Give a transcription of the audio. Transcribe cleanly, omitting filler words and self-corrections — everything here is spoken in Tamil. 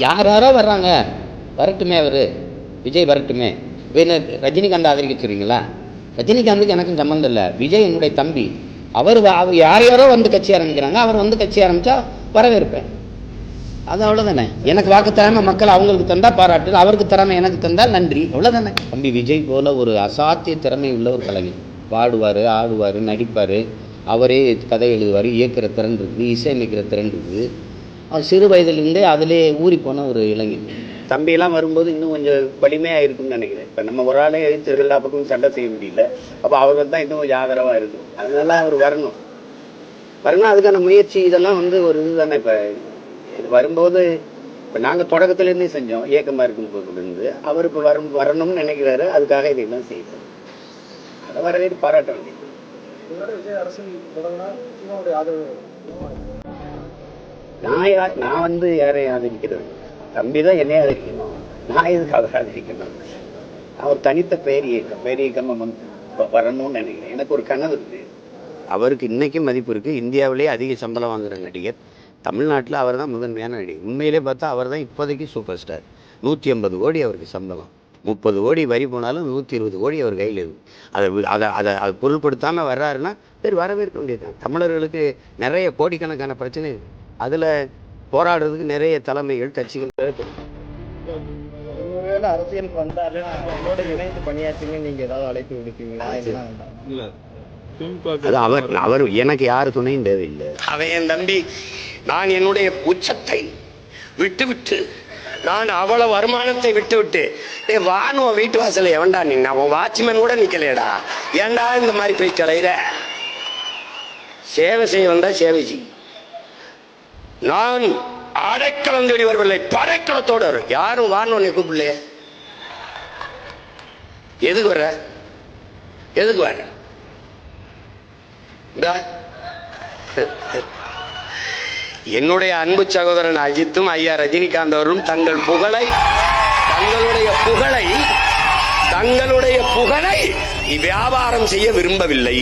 யாரோ வர்றாங்க, வரட்டுமே, அவர் விஜய் வரட்டுமே. இப்போ ரஜினிகாந்த் ஆதரிக்கிறீங்களா? ரஜினிகாந்துக்கு எனக்கும் சம்மந்தம் இல்லை. விஜய் என்னுடைய தம்பி. அவர் யாரோ வந்து கட்சி ஆரம்பிக்கிறாங்க, அவர் வந்து கட்சி ஆரம்பித்தா வரவேற்பேன். அது அவ்வளோதானே. எனக்கு வாக்கு தராமல் மக்கள் அவங்களுக்கு தந்தால் பாராட்டு, அவருக்கு தராமல் எனக்கு தந்தால் நன்றி, அவ்வளோதானே. தம்பி விஜய் போல் ஒரு அசாத்திய திறமை உள்ள ஒரு கலைஞர். பாடுவார், ஆடுவார், நடிப்பார், அவரே கதை எழுதுவார், இயக்கிற திறன் இருக்குது, இசையமைக்கிற திறன் இருக்குது. அவர் சிறு வயதிலிருந்தே அதிலே ஊறி போன ஒரு இளைஞர். தம்பியெல்லாம் வரும்போது இன்னும் கொஞ்சம் வலிமையாக இருக்கும்னு நினைக்கிறேன். இப்போ நம்ம ஒரு ஆளே எழுத்து எல்லா பக்கமும் சண்டை செய்ய முடியல. அப்போ அவர்கள் தான் இன்னும் கொஞ்சம் ஆதரவாக இருக்கும். அதனால அவர் வரணும். அதுக்கான முயற்சி இதெல்லாம் ஒரு இது தானே. இப்போ இது வரும்போது இப்போ நாங்கள் தொடக்கத்துலேருந்தே செஞ்சோம், இயக்கமாக இருக்கும்போதுலேருந்து. அவர் இப்போ வரணும்னு நினைக்கிறாரு. அதுக்காக இதையெல்லாம் செய்யணும். அதை வரவேற்று பாராட்ட வேண்டியது. நான் யாரையும் ஆதரிக்கிறது, தம்பி தான் என்னையே ஆதரிக்கணும். நான் எதுக்கு அவர் ஆதரிக்கணும்? அவர் தனித்த பேரியக்கம் வரணும்னு நினைக்கிறேன். எனக்கு ஒரு கனவு இருக்குது. அவருக்கு இன்றைக்கும் மதிப்பு இருக்குது. இந்தியாவிலேயே அதிக சம்பளம் வாங்குகிற நடிகர். தமிழ்நாட்டில் அவர் தான் முதன்மையான நடிகர். உண்மையிலே பார்த்தா அவர் தான் இப்போதைக்கு சூப்பர் ஸ்டார். 150 கோடி அவருக்கு சம்பளம். 30 கோடி வரி போனாலும் 120 கோடி அவர் கையில் இருக்குது. அதை பொருள்படுத்தாமல் வர்றாருன்னா சரி, வரவேற்க வேண்டியது. தமிழர்களுக்கு நிறைய கோடிக்கணக்கான பிரச்சனை இருக்குது. அதில் போராடுறதுக்கு நிறைய தலைமைகள், கட்சிகள் அரசியலுக்கு வந்தாலும் அவங்களோட இணைந்து பணியாற்றுங்க. நீங்கள் ஏதாவது அழைப்பு விடுப்பீங்களா? அவர் எனக்கு யார் துணையும் தேவையில்லை. அவன் என் தம்பி. நான் என்னுடைய உச்சத்தை விட்டு நான் அவ்வளவு வருமானத்தை விட்டு வானுவ வீட்டு வாசல எவன்டா நின்ன? அவன் வாட்ச்மேன் கூட நிக்கலையடா. ஏன்டா இந்த மாதிரி போய் கலையிற? சேவை செய்ய வந்தா சேவை செய். நான் அடைக்கலம் தேடி வரவில்லை, படைக்கலத்தோடு வரும். யாரும் வானவனை கூப்பிடலையே. எதுக்கு வர? என்னுடைய அன்பு சகோதரன் அஜித்தும் ஐயா ரஜினிகாந்த் அவர்களும் தங்களுடைய புகழை வியாபாரம் செய்ய விரும்பவில்லை.